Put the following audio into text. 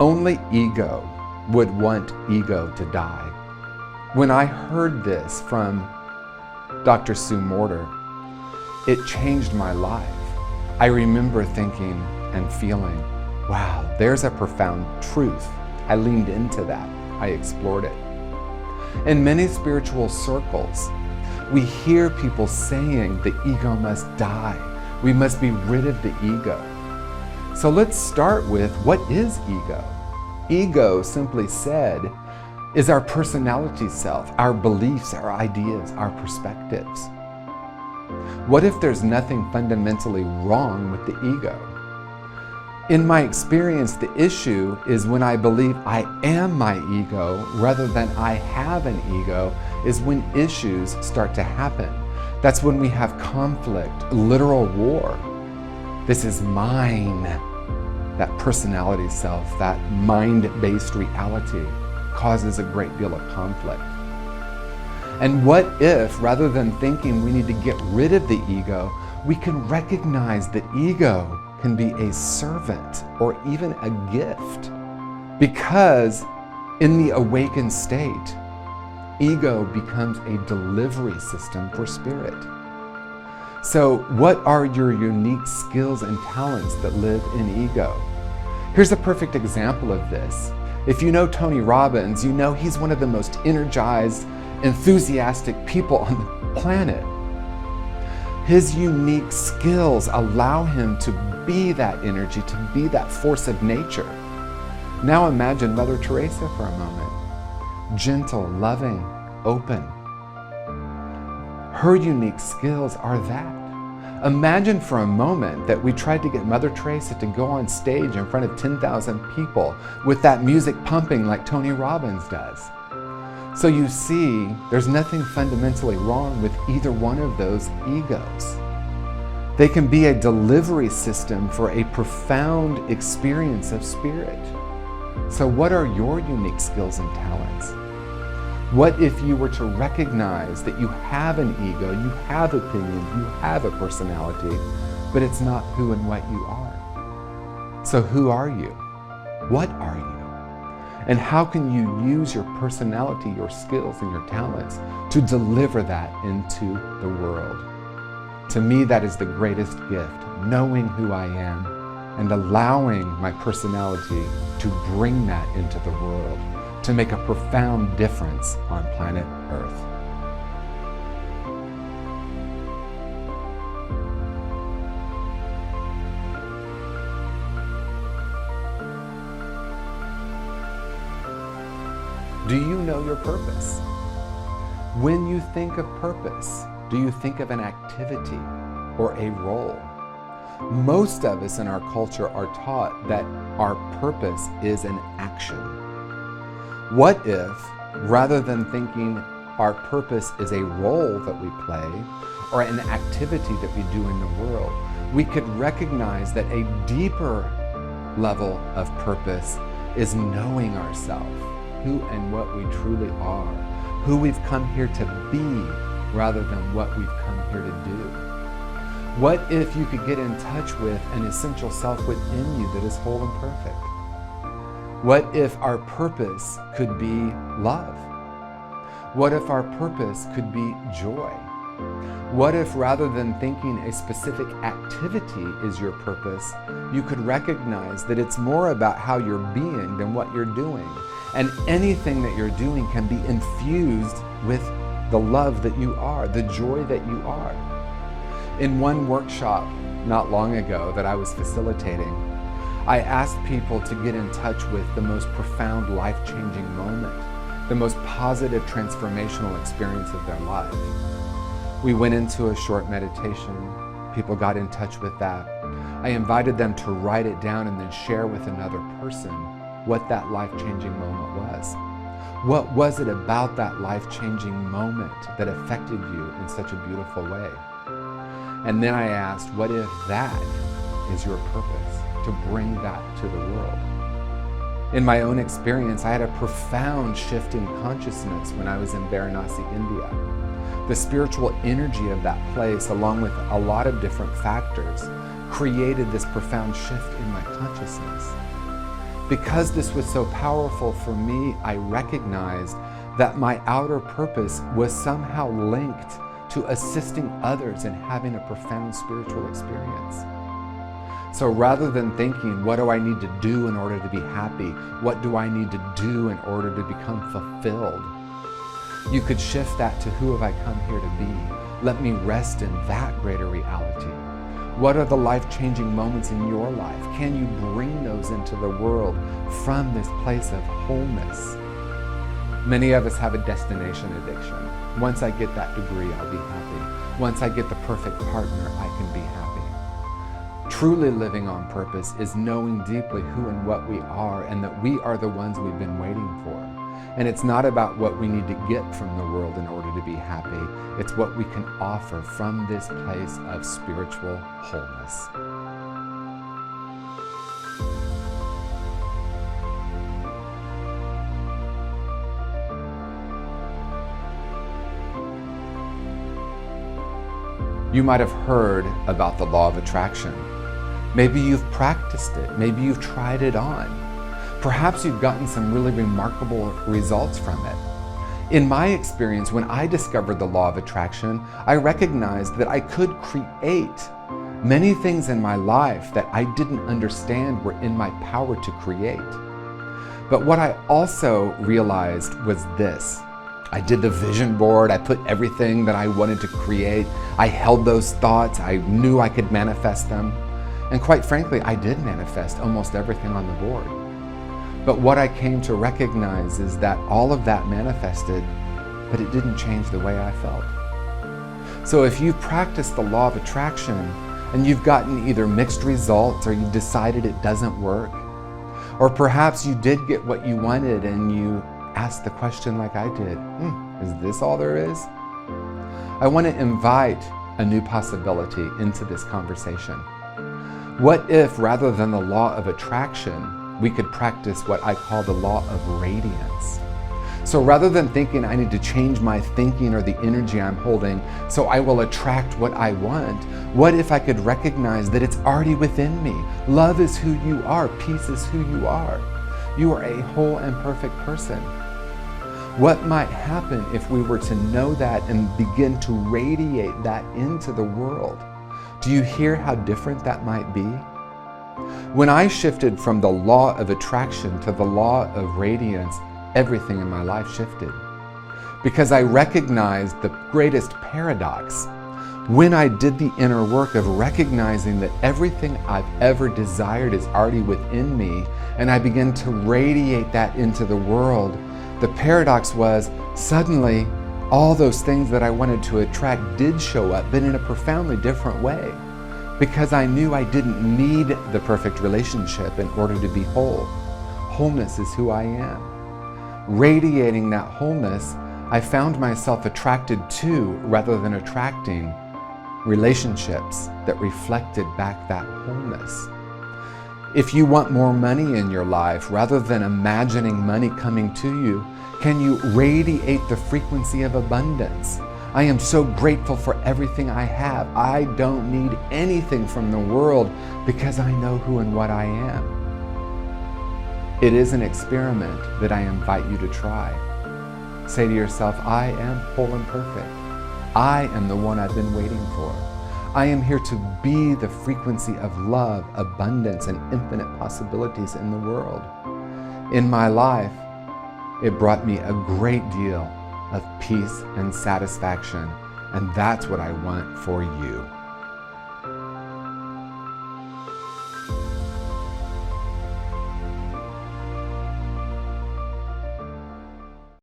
Only ego would want ego to die. When I heard this from Dr. Sue Morter, it changed my life. I remember thinking and feeling, wow, there's a profound truth. I leaned into that. I explored it. In many spiritual circles, we hear people saying the ego must die. We must be rid of the ego. So let's start with, what is ego? Ego, simply said, is our personality self, our beliefs, our ideas, our perspectives. What if there's nothing fundamentally wrong with the ego? In my experience, the issue is when I believe I am my ego rather than I have an ego, is when issues start to happen. That's when we have conflict, literal war. This is mine. That personality self, that mind-based reality causes a great deal of conflict. And what if, rather than thinking we need to get rid of the ego, we can recognize that ego can be a servant or even a gift? Because in the awakened state, ego becomes a delivery system for spirit. So what are your unique skills and talents that live in ego? Here's a perfect example of this. If you know Tony Robbins, you know he's one of the most energized, enthusiastic people on the planet. His unique skills allow him to be that energy, to be that force of nature. Now imagine Mother Teresa for a moment. Gentle, loving, open. Her unique skills are that. Imagine for a moment that we tried to get Mother Teresa to go on stage in front of 10,000 people with that music pumping like Tony Robbins does. So you see, there's nothing fundamentally wrong with either one of those egos. They can be a delivery system for a profound experience of spirit. So what are your unique skills and talents? What if you were to recognize that you have an ego, you have opinions, you have a personality, but it's not who and what you are? So who are you? What are you? And how can you use your personality, your skills, and your talents to deliver that into the world? To me, that is the greatest gift, knowing who I am and allowing my personality to bring that into the world, to make a profound difference on planet Earth. Do you know your purpose? When you think of purpose, do you think of an activity or a role? Most of us in our culture are taught that our purpose is an action. What if, rather than thinking our purpose is a role that we play or an activity that we do in the world, we could recognize that a deeper level of purpose is knowing ourselves, who and what we truly are, who we've come here to be rather than what we've come here to do. What if you could get in touch with an essential self within you that is whole and perfect? What if our purpose could be love? What if our purpose could be joy? What if, rather than thinking a specific activity is your purpose, you could recognize that it's more about how you're being than what you're doing, and anything that you're doing can be infused with the love that you are, the joy that you are. In one workshop not long ago that I was facilitating, I asked people to get in touch with the most profound life-changing moment, the most positive transformational experience of their life. We went into a short meditation. People got in touch with that. I invited them to write it down and then share with another person what that life-changing moment was. What was it about that life-changing moment that affected you in such a beautiful way? And then I asked, what if that is your purpose, to bring that to the world? In my own experience, I had a profound shift in consciousness when I was in Varanasi, India. The spiritual energy of that place, along with a lot of different factors, created this profound shift in my consciousness. Because this was so powerful for me, I recognized that my outer purpose was somehow linked to assisting others in having a profound spiritual experience. So rather than thinking, what do I need to do in order to be happy? What do I need to do in order to become fulfilled? You could shift that to, who have I come here to be? Let me rest in that greater reality. What are the life-changing moments in your life? Can you bring those into the world from this place of wholeness? Many of us have a destination addiction. Once I get that degree, I'll be happy. Once I get the perfect partner, I can be happy. Truly living on purpose is knowing deeply who and what we are, and that we are the ones we've been waiting for. And it's not about what we need to get from the world in order to be happy. It's what we can offer from this place of spiritual wholeness. You might have heard about the law of attraction. Maybe you've practiced it. Maybe you've tried it on. Perhaps you've gotten some really remarkable results from it. In my experience, when I discovered the law of attraction, I recognized that I could create many things in my life that I didn't understand were in my power to create. But what I also realized was this. I did the vision board. I put everything that I wanted to create. I held those thoughts. I knew I could manifest them. And quite frankly, I did manifest almost everything on the board. But what I came to recognize is that all of that manifested, but it didn't change the way I felt. So if you've practiced the law of attraction and you've gotten either mixed results, or you've decided it doesn't work, or perhaps you did get what you wanted and you asked the question like I did, is this all there is? I want to invite a new possibility into this conversation. What if, rather than the law of attraction, we could practice what I call the law of radiance? So rather than thinking I need to change my thinking or the energy I'm holding so I will attract what I want, what if I could recognize that it's already within me? Love is who you are. Peace is who you are. You are a whole and perfect person. What might happen if we were to know that and begin to radiate that into the world? Do you hear how different that might be? When I shifted from the law of attraction to the law of radiance, everything in my life shifted. Because I recognized the greatest paradox. When I did the inner work of recognizing that everything I've ever desired is already within me, and I began to radiate that into the world, the paradox was suddenly all those things that I wanted to attract did show up, but in a profoundly different way. Because I knew I didn't need the perfect relationship in order to be whole. Wholeness is who I am. Radiating that wholeness, I found myself attracted to, rather than attracting, relationships that reflected back that wholeness. If you want more money in your life, rather than imagining money coming to you, can you radiate the frequency of abundance? I am so grateful for everything I have. I don't need anything from the world because I know who and what I am. It is an experiment that I invite you to try. Say to yourself, I am whole and perfect. I am the one I've been waiting for. I am here to be the frequency of love, abundance, and infinite possibilities in the world. In my life, it brought me a great deal of peace and satisfaction, and that's what I want for you.